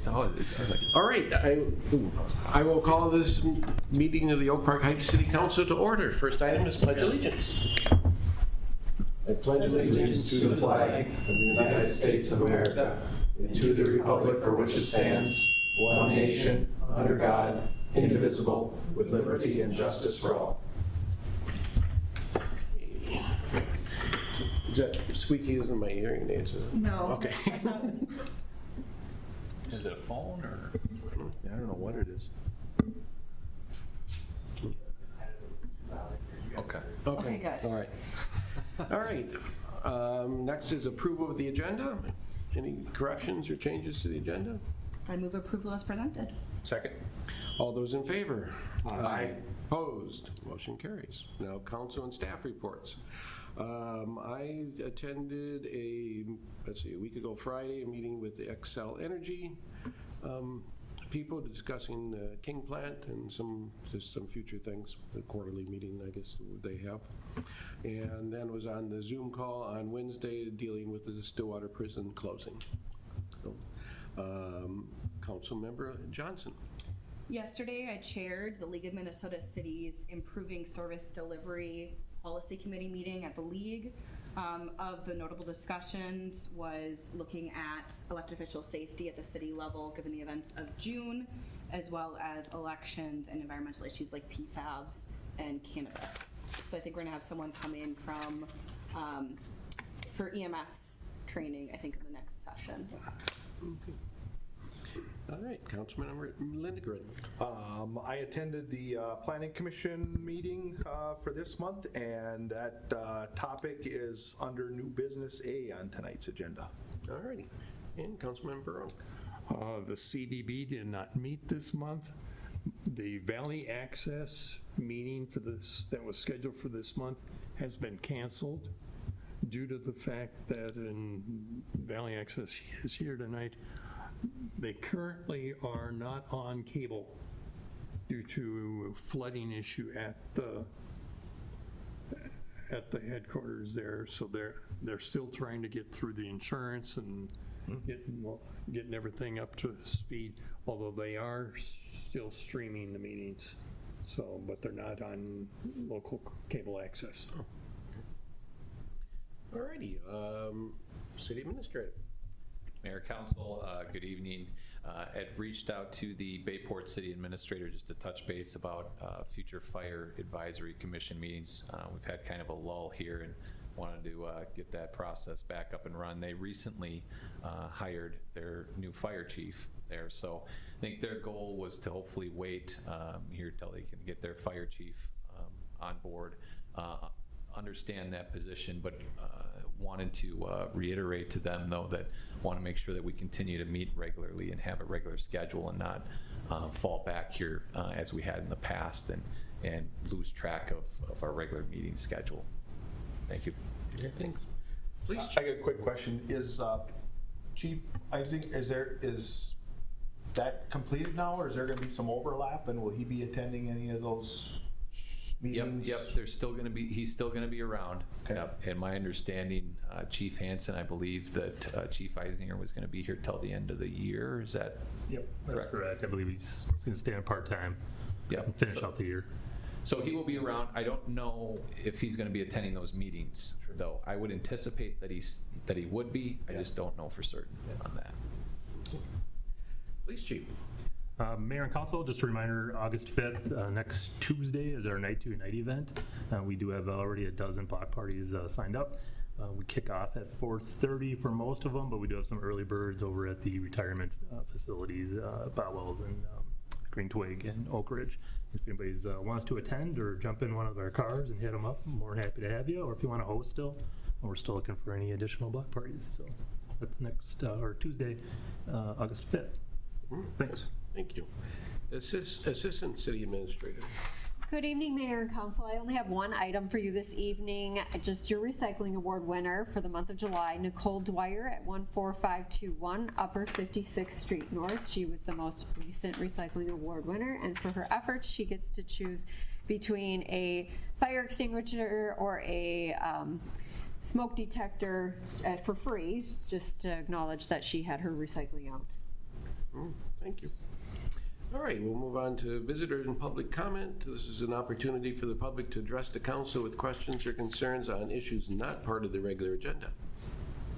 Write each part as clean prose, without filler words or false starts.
All right, I will call this meeting of the Oak Park Heights City Council to order. First item is pledge allegiance. I pledge allegiance to the flag of the United States of America and to the republic for which it stands, one nation, under God, indivisible, with liberty and justice for all. Is that squeaky as in my hearing aids? No. Okay. That's not, Is it a phone or? I don't know what it is. Okay. Okay, good. All right. All right. Next is approval of the agenda. Any corrections or changes to the agenda? I move approval as presented. Second. All those in favor? Aye. Opposed? Motion carries. Now, council and staff reports. I attended a week ago Friday, a meeting with the Xcel Energy people discussing the King plant and some future things, the quarterly meeting, I guess they have. And then was on the Zoom call on Wednesday dealing with the Stillwater prison closing. So, Council Member Johnson. Yesterday, I chaired the League of Minnesota Cities Improving Service Delivery Policy Committee meeting at the League. Of the notable discussions was looking at elected official safety at the city level, given the events of June, as well as elections and environmental issues like PFAS and cannabis. So I think we're gonna have someone come in from, for EMS training, I think, in the next session. All right, Councilmember Lindgren. I attended the Planning Commission meeting for this month, and that topic is under New Business A on tonight's agenda. All righty. And Councilmember Burrow. The CDB did not meet this month. The Valley Access meeting that was scheduled for this month has been canceled due to the fact that Valley Access is here tonight. They currently are not on cable due to a flooding issue at the headquarters there. So they're still trying to get through the insurance and getting everything up to speed, although they are still streaming the meetings. So, but they're not on local cable access. All righty. City Administrator. Mayor, Council, good evening. Ed reached out to the Bayport City Administrator just to touch base about future Fire Advisory Commission meetings. We've had kind of a lull here and wanted to get that process back up and run. They recently hired their new fire chief there, so I think their goal was to hopefully wait here till they can get their fire chief on board, understand that position, but wanted to reiterate to them, though, that want to make sure that we continue to meet regularly and have a regular schedule and not fall back here as we had in the past and lose track of our regular meeting schedule. Thank you. Yeah, thanks. Please. I got a quick question. Is Chief Ising, is that completed now, or is there going to be some overlap, and will he be attending any of those meetings? Yep. There's still going to be. He's still going to be around. Okay. Yep. And my understanding, Chief Hansen, I believe that Chief Eisinger was going to be here till the end of the year. Is that? Yep, that's correct. I believe he's going to stay on part-time. Yep. And finish out the year. So he will be around. I don't know if he's going to be attending those meetings, though. I would anticipate that he would be. I just don't know for certain on that. Please, Chief. Mayor and Council, just a reminder, August 5th, next Tuesday is our Night 2 Night event. We do have already a dozen block parties signed up. We kick off at 4:30 for most of them, but we do have some early birds over at the retirement facilities, Botwell's and Green Twig and Oak Ridge. If anybody wants to attend or jump in one of our cars and hit them up, I'm more than happy to have you. Or if you want to host still, we're still looking for any additional block parties. So that's next or Tuesday, August 5th. Thanks. Thank you. Assistant City Administrator. Good evening, Mayor and Council. I only have one item for you this evening. Just your Recycling Award winner for the month of July, Nicole Dwyer at 14521 Upper 56th Street North. She was the most recent Recycling Award winner, and for her efforts, she gets to choose between a fire extinguisher or a smoke detector for free, just to acknowledge that she had her recycling out. Thank you. All right, we'll move on to visitors and public comment. This is an opportunity for the public to address the council with questions or concerns on issues not part of the regular agenda.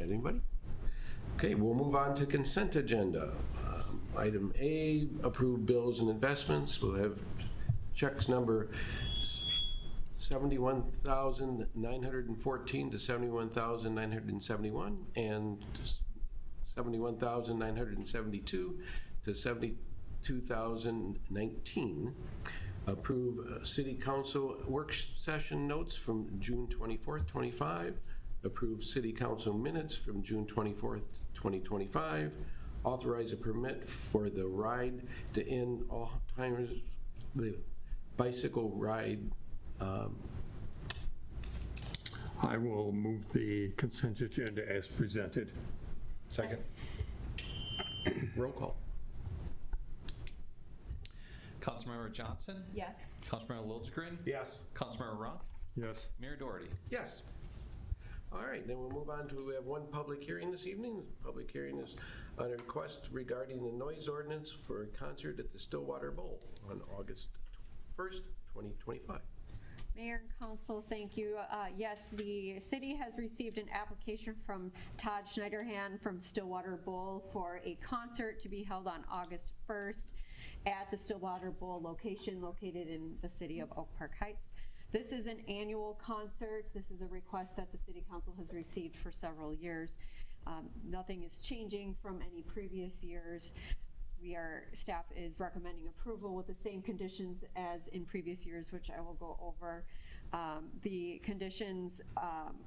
Anybody? Okay, we'll move on to consent agenda. Item A, approve bills and investments. We'll have checks number 71,914 to 71,971 and 71,972 to 72,019. Approve city council work session notes from June 24th, 25. Approve city council minutes from June 24th, 2025. Authorize a permit for the ride to end all timers, the bicycle ride. I will move the consent agenda as presented. Second. Roll call. Councilmember Johnson? Yes. Councilmember Liljegren? Yes. Councilmember Runk? Yes. Mayor Doherty? Yes. All right, then we'll move on to, we have one public hearing this evening. The public hearing is on a request regarding the noise ordinance for a concert at the Stillwater Bowl on August 1st, 2025. Mayor and council, thank you. Yes, the city has received an application from Todd Schneiderhan from Stillwater Bowl for a concert to be held on August 1st at the Stillwater Bowl location located in the city of Oak Park Heights. This is an annual concert. This is a request that the city council has received for several years. Nothing is changing from any previous years. Staff is recommending approval with the same conditions as in previous years, which I will go over. The conditions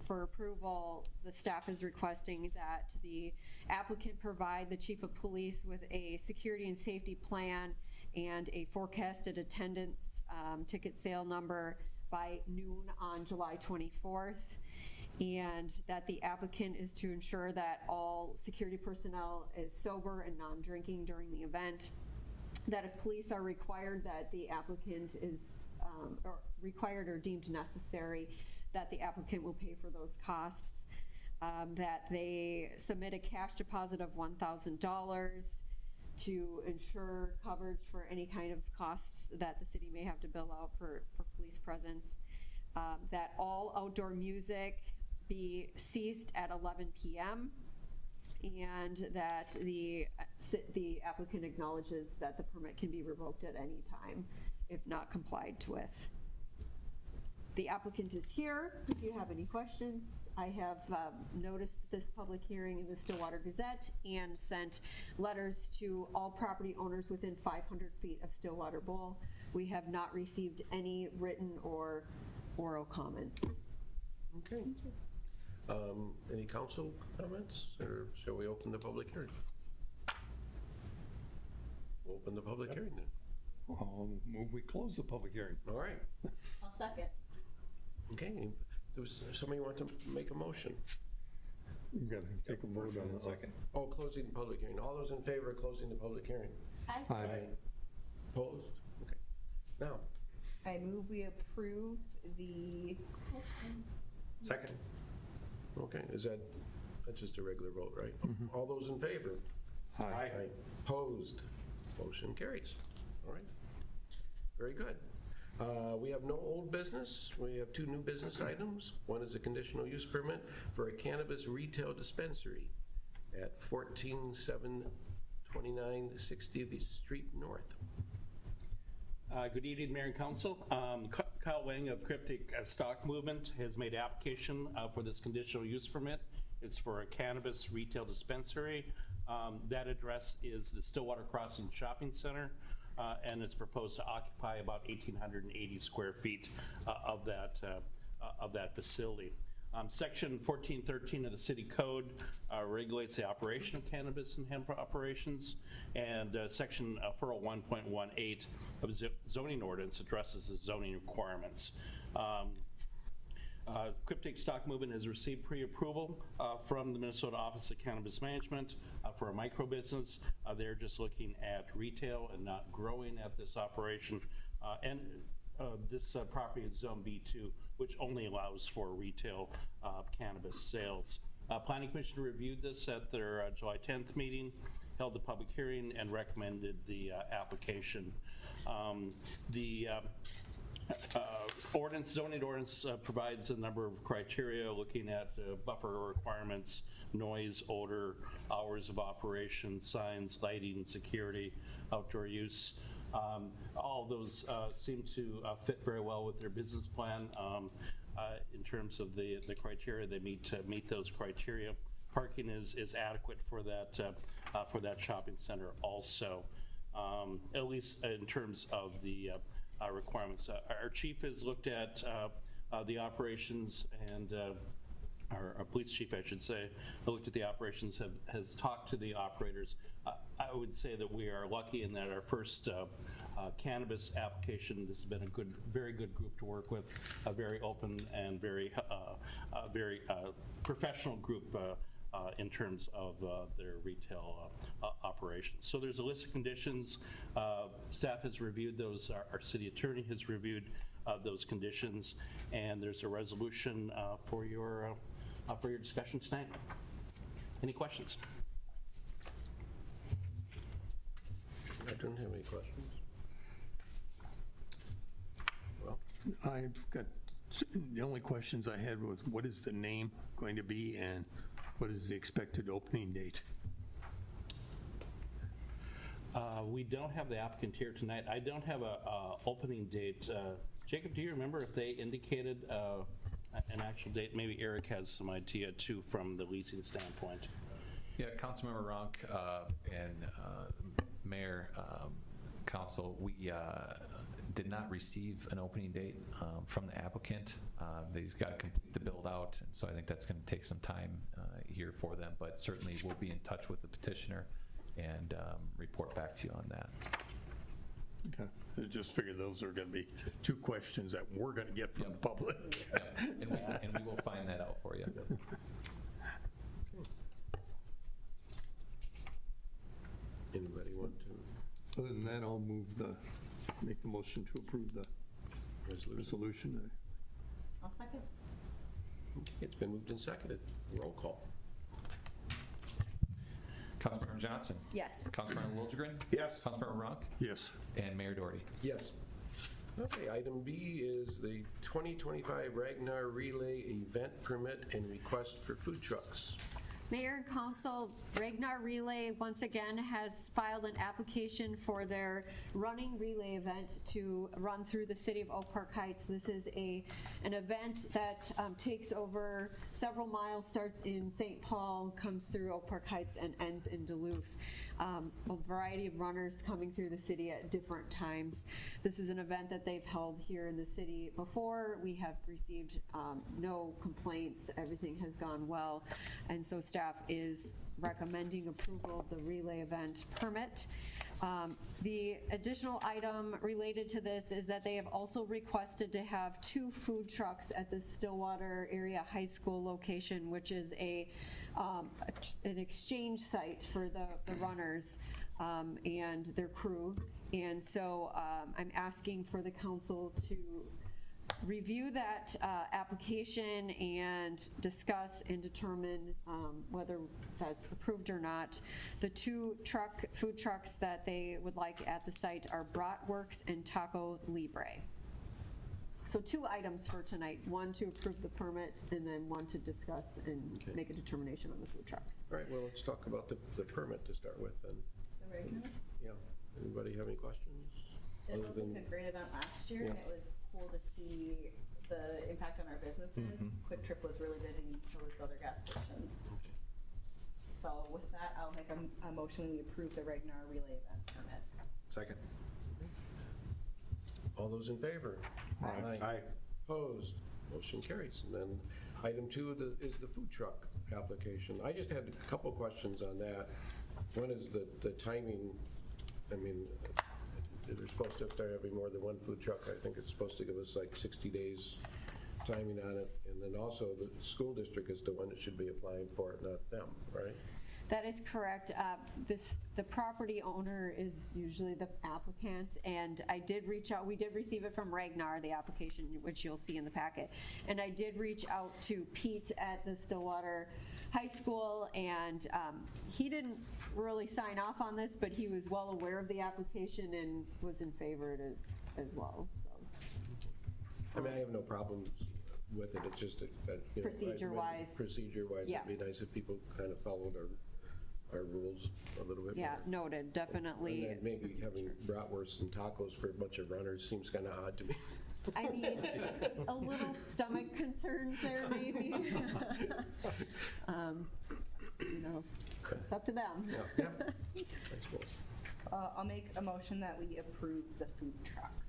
for approval, the staff is requesting that the applicant provide the chief of police with a security and safety plan and a forecasted attendance ticket sale number by noon on July 24th. And that the applicant is to ensure that all security personnel is sober and non-drinking during the event. That if police are required, that the applicant is or required or deemed necessary, that the applicant will pay for those costs. That they submit a cash deposit of $1,000 to ensure coverage for any kind of costs that the city may have to bill out for police presence. That all outdoor music be ceased at 11 p.m. and that the applicant acknowledges that the permit can be revoked at any time if not complied with. The applicant is here if you have any questions. I have noticed this public hearing in the Stillwater Gazette and sent letters to all property owners within 500 feet of Stillwater Bowl. We have not received any written or oral comments. Okay. Any council comments, or shall we open the public hearing? We'll open the public hearing then. I'll move we close the public hearing. All right. I'll second. Okay. Does somebody want to make a motion? You've got to take a vote on the second. Oh, closing the public hearing. All those in favor of closing the public hearing? Aye. Opposed? Okay. Now, I move we approve the, Second. okay, that's just a regular vote, right? All those in favor? Aye. Opposed? Motion carries. All right. Very good. We have no old business. We have two new business items. One is a conditional use permit for a cannabis retail dispensary at 14729 60th Street North. Good evening, Mayor and Council. Kyle Wang of Cryptic Stock Movement has made application for this conditional use permit. It's for a cannabis retail dispensary. That address is the Stillwater Crossing Shopping Center, and it's proposed to occupy about 1,880 square feet of that facility. Section 1413 of the City Code regulates the operation of cannabis and hemp operations, and Section 401.18 of zoning ordinance addresses the zoning requirements. Cryptic Stock Movement has received pre-approval from the Minnesota Office of Cannabis Management for a micro business. They're just looking at retail and not growing at this operation. This property is Zone B2, which only allows for retail cannabis sales. Planning Commission reviewed this at their July 10th meeting held the public hearing and recommended the application. The zoning ordinance provides a number of criteria looking at buffer requirements, noise, odor, hours of operation, signs, lighting, security, outdoor use. All of those seem to fit very well with their business plan in terms of the criteria. They meet those criteria. Parking is adequate for that shopping center also, at least in terms of the requirements. Our chief has looked at the operations, and our police chief, I should say, looked at the operations, has talked to the operators. I would say that we are lucky in that our first cannabis application, this has been a very good group to work with, a very open and very professional group in terms of their retail operations. So there's a list of conditions. Staff has reviewed those. Our city attorney has reviewed those conditions, and there's a resolution for your discussion tonight. Any questions? I don't have any questions. Well, I've got, the only questions I had was, what is the name going to be, and what is the expected opening date? We don't have the applicant here tonight. I don't have a opening date. Jacob, do you remember if they indicated an actual date? Maybe Eric has some idea too from the leasing standpoint. Yeah, Councilmember Ronk and Mayor, Council, we did not receive an opening date from the applicant. They've got to complete the build out, and so I think that's going to take some time here for them, but certainly we'll be in touch with the petitioner and report back to you on that. Okay, I just figured those are going to be two questions that we're going to get from the public. Yeah, and we will find that out for you. anybody want to? Other than that, I'll make the motion to approve the resolution. I'll second. Okay, it's been moved and seconded. Roll call. Councilmember Johnson? Yes. Councilmember Liljegren? Yes. Councilmember Ronk? Yes. And Mayor Doherty? Yes. Okay, item B is the 2025 Ragnar Relay Event Permit and Request for Food Trucks. Mayor and Council, Ragnar Relay once again has filed an application for their running relay event to run through the city of Oak Park Heights. This is an event that takes over several miles, starts in St. Paul, comes through Oak Park Heights, and ends in Duluth. A variety of runners coming through the city at different times. This is an event that they've held here in the city before. We have received no complaints. Everything has gone well. And so staff is recommending approval of the relay event permit. The additional item related to this is that they have also requested to have 2 food trucks at the Stillwater Area High School location, which is an exchange site for the runners and their crew. And so I'm asking for the council to review that application and discuss and determine whether that's approved or not. The 2 food trucks that they would like at the site are Bratwurst and Taco Libre. So 2 items for tonight, one to approve the permit and then one to discuss and make a determination on the food trucks. All right, well, let's talk about the permit to start with then. The regular? Yeah, anybody have any questions? It Other looked than- like a great event last year, and Yeah. it was cool to see the impact on our businesses. Quick Trip was really busy, so was other gas stations. So with that, I'll make a motion we approve the Ragnar Relay event permit. Second. All those in favor? Aye. Opposed? Motion carries. And then item 2 is the food truck application. I just had a couple questions on that. One is the timing. I mean, they're supposed to, if they're having more than one food truck, I think it's supposed to give us like 60 days timing on it. And then also the school district is the one that should be applying for it, not them, right? That is correct. The property owner is usually the applicant, and I did reach out. We did receive it from Ragnar, the application, which you'll see in the packet. And I did reach out to Pete at the Stillwater high school, and he didn't really sign off on this, but he was well aware of the application and was in favor of it as well, so. I mean, I have no problems with it, it's just you know, Procedure-wise. Procedure-wise, Yeah. it'd be nice if people kind of followed our rules a little bit more. Yeah, noted, And definitely. then maybe having bratwurst and tacos for a bunch of runners seems kind of odd to me. I mean, a little stomach concerns there, maybe. You know, it's up to them. Yeah, I suppose. I'll make a motion that we approve the food trucks.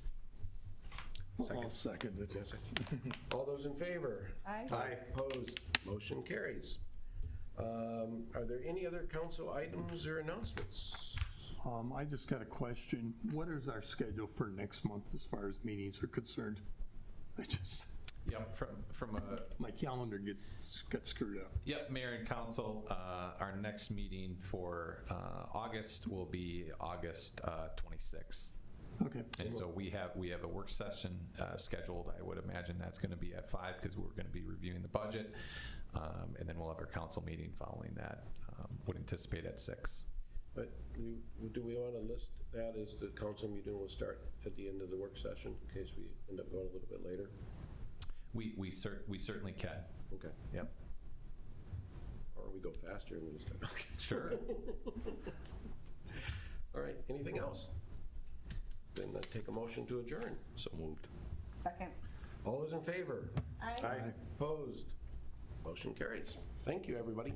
I'll second it. Yes, all those in favor? Aye. Opposed? Motion carries. Are there any other council items or announcements? I just got a question. What is our schedule for next month as far as meetings are concerned? I just, Yep, from a, my calendar got screwed up. yep, Mayor and Council, our next meeting for August will be August 26th. Okay. And so we have a work session scheduled. I would imagine that's going to be at 5 because we're going to be reviewing the budget. And then we'll have our council meeting following that, would anticipate at 6. But do we want to list that as the council meeting will start at the end of the work session in case we end up going a little bit later? We certainly can. Okay. Yep. Or we go faster and we start. Sure. All right, anything else? Then take a motion to adjourn. So moved. Second. All those in favor? Aye. Opposed? Motion carries. Thank you, everybody.